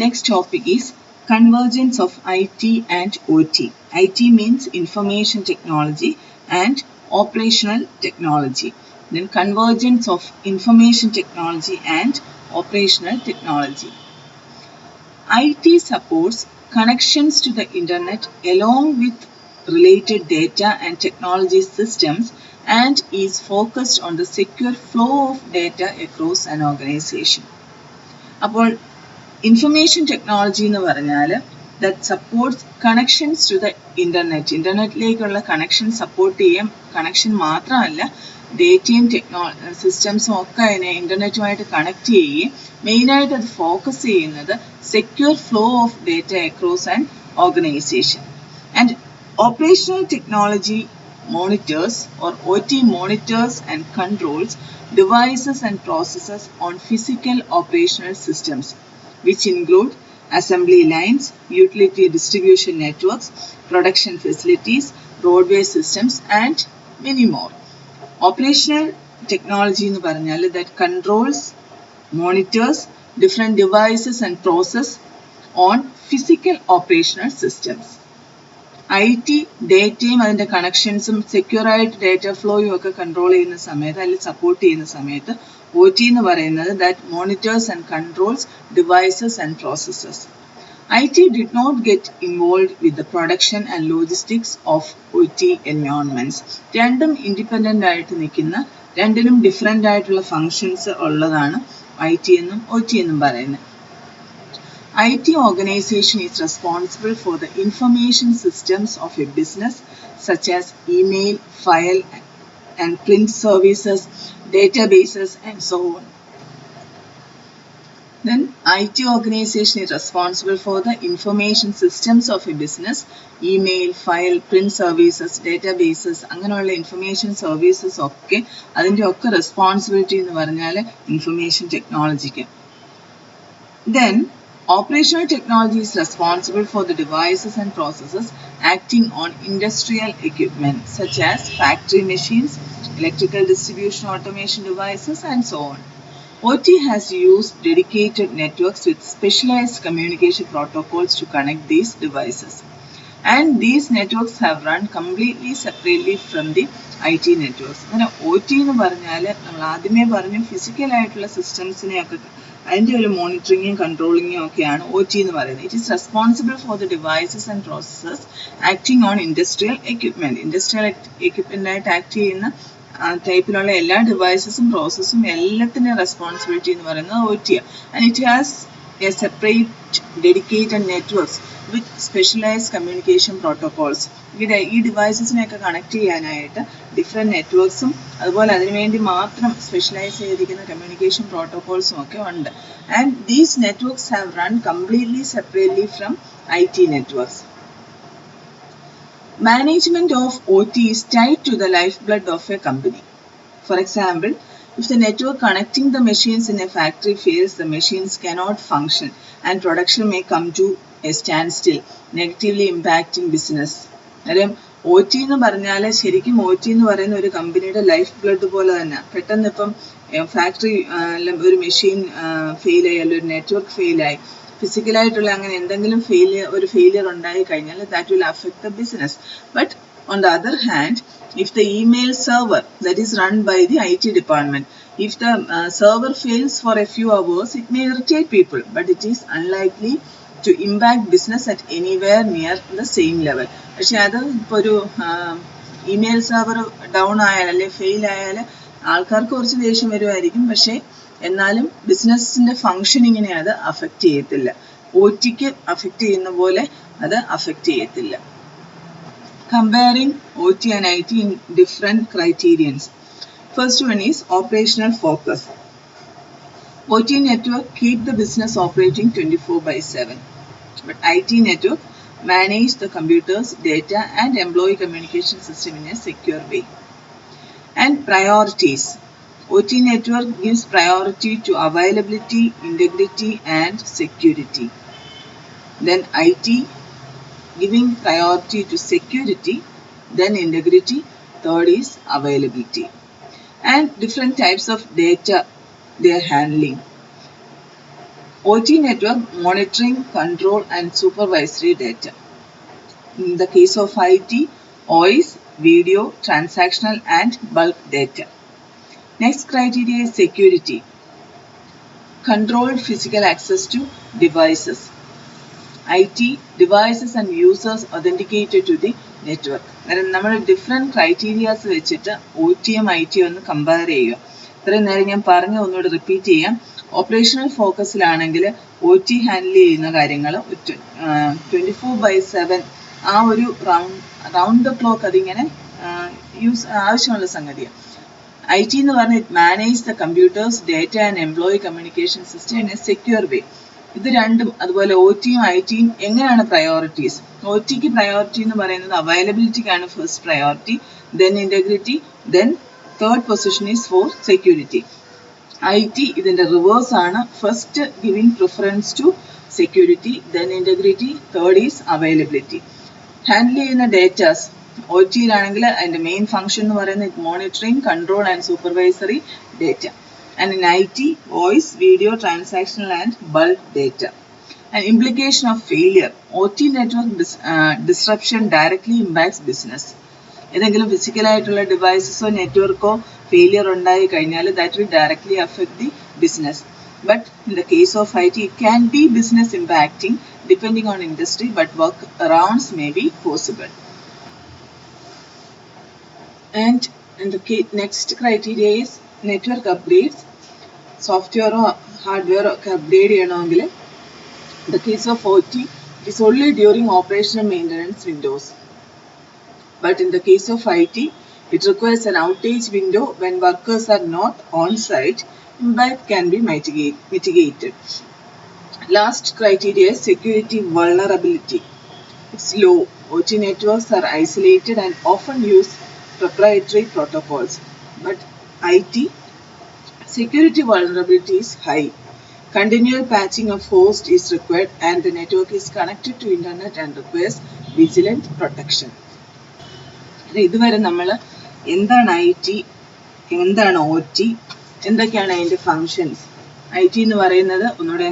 Next topic is convergence of IT and OT. IT means information technology and operational technology. Then convergence of information technology and operational technology. IT supports connections to the internet along with related data and technology systems and is focused on the secure flow of data across an organization. അപ്പോൾ information technology എന്ന് പറഞ്ഞാൽ that supports connections to the internet. ഇന്റർനെറ്റിലേക്കുള്ള connection support ചെയ്യാൻ connection മാത്രമല്ല ഡേറ്റയും സിസ്റ്റംസും ഒക്കെ അതിനെ ഇന്റർനെറ്റുമായിട്ട് connect ചെയ്യുകയും മെയിനായിട്ട് അത് ഫോക്കസ് ചെയ്യുന്നത് secure flow of data across an organisation. And operational technology monitors or OT monitors and controls devices and processes on physical operational systems, which include assembly lines, utility distribution networks, production facilities, roadway systems, and many more. Operational technology എന്ന് പറഞ്ഞാൽ that controls, monitors different devices and process on physical operational systems. IT ഡേറ്റയും അതിൻ്റെ കണക്ഷൻസും secure ആയിട്ട് data ഫ്ലോയും ഒക്കെ control ചെയ്യുന്ന സമയത്ത് അല്ലെങ്കിൽ support ചെയ്യുന്ന സമയത്ത് OT എന്ന് പറയുന്നത് that monitors and controls devices and processes. IT did not get involved with the production and logistics of OT environments. രണ്ടും ഇൻഡിപെൻഡൻ്റ് ആയിട്ട് നിൽക്കുന്ന രണ്ടിനും ഡിഫറെൻ്റ് ആയിട്ടുള്ള ഫങ്ഷൻസ് ഉള്ളതാണ് IT എന്നും OT എന്നും പറയുന്നത്. IT organization is responsible for the information systems of a business such as email, file and print services, databases and so on. Then IT organization is responsible for the information systems of a business, email, file, print services, databases, അങ്ങനെയുള്ള information services ഒക്കെ അതിൻ്റെ ഒക്കെ responsibility എന്ന് പറഞ്ഞാൽ information ടെക്നോളജിക്ക്. Then operational technology is responsible for the devices and processes acting on industrial equipment such as factory machines, electrical distribution automation devices and so on. OT has used dedicated networks with specialized communication protocols to connect these devices. And these networks have run completely separately from the IT networks. അങ്ങനെ OT എന്ന് പറഞ്ഞാൽ നമ്മൾ ആദ്യമേ പറഞ്ഞു physical ആയിട്ടുള്ള സിസ്റ്റംസിനെയൊക്കെ അതിൻ്റെ ഒരു മോണിറ്ററിങ്ങും കൺട്രോളിങ്ങും ഒക്കെയാണ് OT എന്ന് പറയുന്നത്. It is responsible for the devices and processes acting on industrial equipment. Industrial equipment ആയിട്ട് ആക്ട് ചെയ്യുന്ന ടൈപ്പിലുള്ള എല്ലാ ഡിവൈസസും പ്രോസസ്സും എല്ലാത്തിൻ്റെയും റെസ്പോൺസിബിലിറ്റി എന്ന് പറയുന്നത് OT ആണ്. And it has A separate dedicated networks with specialised communication protocols. ഈ ഡിവൈസസിനെയൊക്കെ കണക്ട് ചെയ്യാനായിട്ട് ഡിഫറെൻറ്റ് നെറ്റ്വർക്ക്സും അതുപോലെ അതിനുവേണ്ടി മാത്രം സ്പെഷ്യലൈസ് ചെയ്തിരിക്കുന്ന കമ്മ്യൂണിക്കേഷൻ പ്രോട്ടോകോൾസും ഒക്കെ ഉണ്ട്. And these networks have run completely separately from IT networks. Management of OT is tied to the lifeblood of a company. For example, if the network connecting the machines in a factory fails, the machines cannot function and production may come to a standstill, negatively impacting business. അതായത് OT എന്ന് പറഞ്ഞാൽ ശരിക്കും OT എന്ന് പറയുന്ന ഒരു കമ്പനിയുടെ life blood പോലെ തന്നെ. പെട്ടെന്ന് ഇപ്പം ഫാക്ടറി ഒരു മെഷീൻ ഫെയിലായി അല്ലെങ്കിൽ ഒരു നെറ്റ്വർക്ക് ഫെയിലായി ഫിസിക്കലായിട്ടുള്ള അങ്ങനെ എന്തെങ്കിലും ഒരു ഫെയിലിയർ ഉണ്ടായി കഴിഞ്ഞാൽ that will affect the business. But on the other hand, if the email server that is run by the IT department, if the server fails for a few hours, it may irritate people, but it is unlikely to impact business at anywhere near the same level. പക്ഷെ അത് ഇപ്പോൾ ഒരു email server down ആയാൽ അല്ലെങ്കിൽ fail ആയാൽ ആൾക്കാർക്ക് കുറച്ച് ദേഷ്യം വരുമായിരിക്കും, പക്ഷേ എന്നാലും ബിസിനസ്സിൻ്റെ ഫങ്ഷനിങ്ങിനെ അത് അഫക്റ്റ് ചെയ്യത്തില്ല. OTക്ക് അഫക്റ്റ് ചെയ്യുന്ന പോലെ അത് അഫക്റ്റ് ചെയ്യത്തില്ല. Comparing OT and IT in different criterions. First one is operational focus. OT network keep the business operating 24/7. But IT network manage the computers, data and employee communication system in a secure way. And priorities. OT network gives priority to availability, integrity and security. Then IT giving priority to security, then integrity, third is availability. And different types of data they are handling. OT network monitoring, control and supervisory data. In the case of IT, voice, video, transactional and bulk data. Next criteria is security. Controlled physical access to devices. IT, devices and users authenticated to the network. നമ്മൾ different criterias വെച്ചിട്ട് OT യും IT യും ഒന്ന് compare ചെയ്യുക. ഇത്രയും നേരം ഞാൻ പറഞ്ഞ ഒന്നുകൂടി റിപ്പീറ്റ് ചെയ്യാം. ഓപ്പറേഷണൽ ഫോക്കസിലാണെങ്കിൽ OT ഹാൻഡിൽ ചെയ്യുന്ന കാര്യങ്ങൾ 24/7 ആ ഒരു റൗണ്ട് ദ ക്ലോക്ക് അതിങ്ങനെ ആവശ്യമുള്ള സംഗതിയാണ്. IT എന്ന് പറഞ്ഞാൽ it manage the computers, data and employee communication system in a secure way. ഇത് രണ്ടും അതുപോലെ OT യും IT യും എങ്ങനെയാണ് പ്രയോറിറ്റീസ്? OTക്ക് പ്രയോറിറ്റി എന്ന് പറയുന്നത് അവൈലബിലിറ്റിക്കാണ് first priority, then integrity, then third position is for security. IT ഇതിന്റെ റിവേഴ്സ് ആണ്. First giving preference to security, then integrity, third is availability. Handle ചെയ്യുന്ന ഡേറ്റാസ് OTയിലാണെങ്കിൽ അതിന്റെ മെയിൻ ഫംഗ്ഷൻ എന്ന് പറയുന്നത് monitoring, control and supervisory data. And in IT, voice, video, transactional and bulk data. An implication of failure. OT network disruption directly impacts business. ഏതെങ്കിലും physical ആയിട്ടുള്ള ഡിവൈസസോ നെറ്റ്വർക്കോ failure ഉണ്ടായി കഴിഞ്ഞാൽ that will directly affect the business. But in the case of IT, it can be business impacting depending on industry, but workarounds may be possible. And in the next criteria is network upgrades. Software or hardware ഒക്കെ upgrade ചെയ്യണമെങ്കിൽ in the case of OT, it is only during operational maintenance windows. But in the case of IT, it requires an outage window when workers are not on site. Impact can be mitigated. Last criteria is security vulnerability. It's low. OT networks are isolated and often use proprietary protocols. But IT, security vulnerability is high. Continual patching of host is required and the network is connected to internet and requires vigilant protection. ഇതുവരെ നമ്മൾ എന്താണ് IT, എന്താണ് OT, എന്തൊക്കെയാണ് അതിൻ്റെ functions. IT എന്ന് പറയുന്നത് ഒന്നുകൂടെ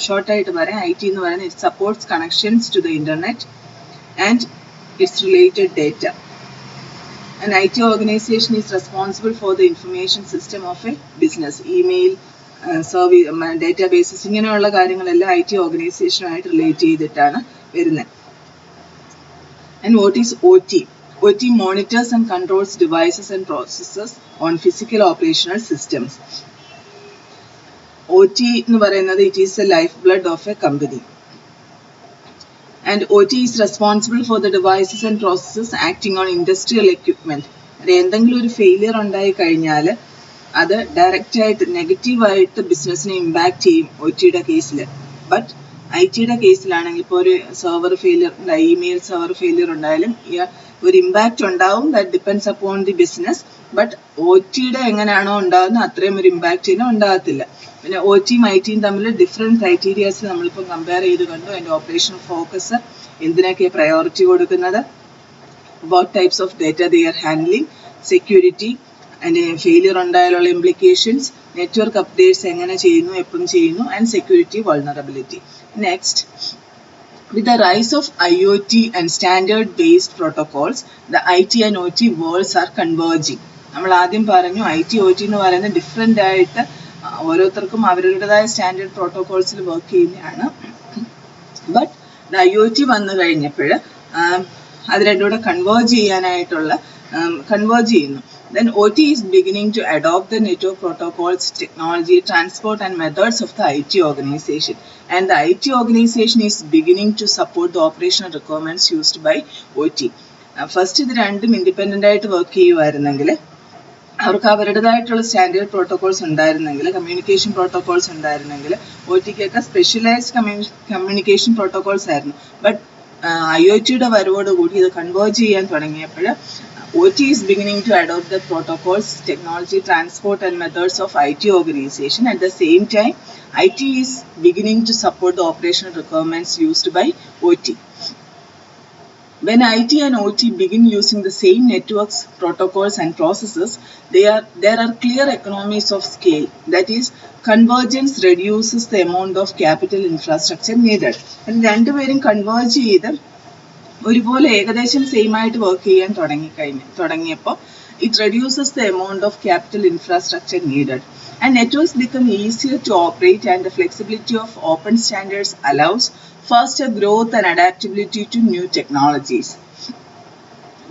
ഷോർട്ടായിട്ട് പറയാം. IT എന്ന് പറയുന്നത് it supports connections to the internet and its related data. An IT organization is responsible for the information system of a business. Email, service, databases, ഇങ്ങനെയുള്ള കാര്യങ്ങളെല്ലാം IT ഓർഗനൈസേഷനുമായിട്ട് റിലേറ്റ് ചെയ്തിട്ടാണ് വരുന്നത്. And what is OT? OT monitors and controls devices and processes on physical operational systems. OT എന്ന് പറയുന്നത് it is the lifeblood of a company. And OT is responsible for the devices and processes acting on industrial equipment. എന്തെങ്കിലും ഒരു failure ഉണ്ടായി കഴിഞ്ഞാൽ അത് direct ആയിട്ട് നെഗറ്റീവായിട്ട് ബിസിനസ്സിനെ ഇമ്പാക്ട് ചെയ്യും OTയുടെ കേസിൽ. ബട്ട് ITയുടെ കേസിലാണെങ്കിൽ ഇപ്പോൾ ഒരു സെർവർ ഫെയിലിയർ ഉണ്ടായി, ഇമെയിൽ സെർവർ ഫെയിലിയർ ഉണ്ടായാലും ഒരു ഇമ്പാക്റ്റ് ഉണ്ടാവും. That depends upon the business. But OTയുടെ എങ്ങനെയാണോ ഉണ്ടാകുന്നത് അത്രയും ഒരു ഇമ്പാക്റ്റ് ഇതിന് ഉണ്ടാകത്തില്ല. പിന്നെ OTയും ITയും തമ്മിൽ ഡിഫറെൻറ്റ് ക്രൈറ്റീരിയാസ് നമ്മളിപ്പോൾ കമ്പയർ ചെയ്ത് കണ്ടു. അതിൻ്റെ ഓപ്പറേഷണൽ ഫോക്കസ്, എന്തിനൊക്കെ പ്രയോറിറ്റി കൊടുക്കുന്നത്, what types of data they are handling, security, and failure ഉണ്ടായാലുള്ള implications, network updates എങ്ങനെ ചെയ്യുന്നു, എപ്പം ചെയ്യുന്നു, and security vulnerability. Next, with the rise of IoT and standard based protocols, the IT and OT worlds are converging. നമ്മൾ ആദ്യം പറഞ്ഞു IT OT എന്ന് പറയുന്നത് different ആയിട്ട് ഓരോരുത്തർക്കും അവരുടേതായ സ്റ്റാൻഡേർഡ് പ്രോട്ടോകോൾസിൽ വർക്ക് ചെയ്യുന്നതാണ്. ബട്ട് IoT വന്നു കഴിഞ്ഞപ്പോൾ അത് രണ്ടും കൂടെ കൺവേർജ് ചെയ്യുന്നു. Then OT is beginning to adopt the network protocols, technology, transport and methods of the IT organization. And the IT organization is beginning to support the operational requirements used by OT. First ഇത് രണ്ടും independent ആയിട്ട് work ചെയ്യുമായിരുന്നെങ്കിൽ അവർക്ക് അവരുടേതായിട്ടുള്ള standard protocols ഉണ്ടായിരുന്നെങ്കിൽ, communication protocols ഉണ്ടായിരുന്നെങ്കിൽ, OTക്കൊക്കെ specialised communication protocols ആയിരുന്നു. But IoTയുടെ വരവോടുകൂടി ഇത് കൺവേർജ് ചെയ്യാൻ തുടങ്ങിയപ്പോൾ OT is beginning to adopt the protocols, technology, transport and methods of IT organization. At the same time, IT is beginning to support the operational requirements used by OT. When IT and OT begin using the same networks, protocols, and processes, there are clear economies of scale. That is, convergence reduces the amount of capital infrastructure needed. And രണ്ടുപേരും converge ചെയ്ത് ഒരുപോലെ ഏകദേശം same ആയിട്ട് work ചെയ്യാൻ തുടങ്ങിയപ്പോൾ it reduces the amount of capital infrastructure needed. And networks become easier to operate, and the flexibility of open standards allows faster growth and adaptability to new technologies.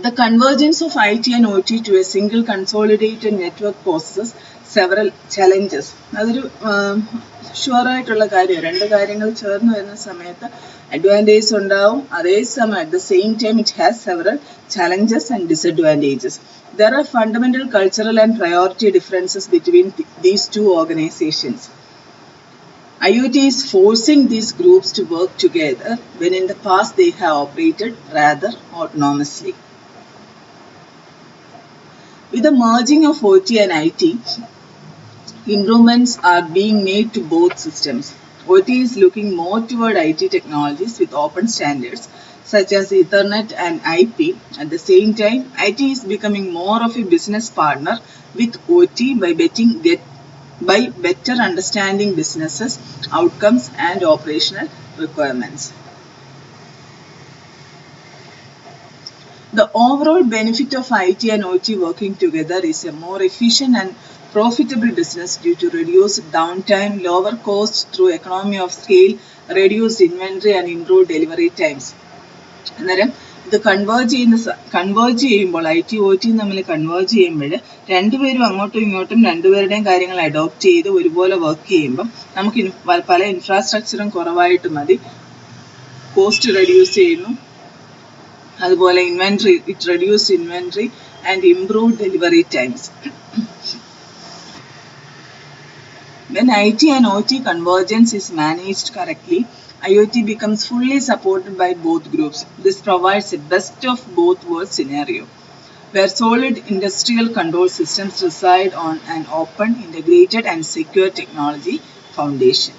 The convergence of IT and OT to a single consolidated network poses several challenges. അതൊരു sure ആയിട്ടുള്ള കാര്യം. രണ്ട് കാര്യങ്ങൾ ചേർന്ന് വരുന്ന സമയത്ത് advantages ഉണ്ടാവും. അതേസമയം at the same time it has several challenges and disadvantages. There are fundamental cultural and priority differences between these two organizations. IoT is forcing these groups to work together when in the past they have operated rather autonomously. With the merging of OT and IT, improvements are being made to both systems. OT is looking more toward IT technologies with open standards such as Ethernet and IP. At the same time, IT is becoming more of a business partner with OT by better understanding businesses, outcomes, and operational requirements. The overall benefit of IT and OT working together is a more efficient and profitable business due to reduced downtime, lower costs through economy of scale, reduced inventory, and improved delivery times. അന്നേരം ഇത് converge ചെയ്യുമ്പോൾ IT OT തമ്മിൽ converge ചെയ്യുമ്പോൾ രണ്ടുപേരും അങ്ങോട്ടും ഇങ്ങോട്ടും രണ്ടുപേരുടെയും കാര്യങ്ങൾ അഡോപ്റ്റ് ചെയ്ത് ഒരുപോലെ വർക്ക് ചെയ്യുമ്പം നമുക്ക് പല ഇൻഫ്രാസ്ട്രക്ചറും കുറവായിട്ട് മതി. കോസ്റ്റ് റെഡ്യൂസ് ചെയ്യുന്നു. അതുപോലെ it reduced inventory and improved delivery times. When IT and OT convergence is managed correctly, IoT becomes fully supported by both groups. This provides a best of both worlds scenario, where solid industrial control systems reside on an open, integrated, and secure technology foundation.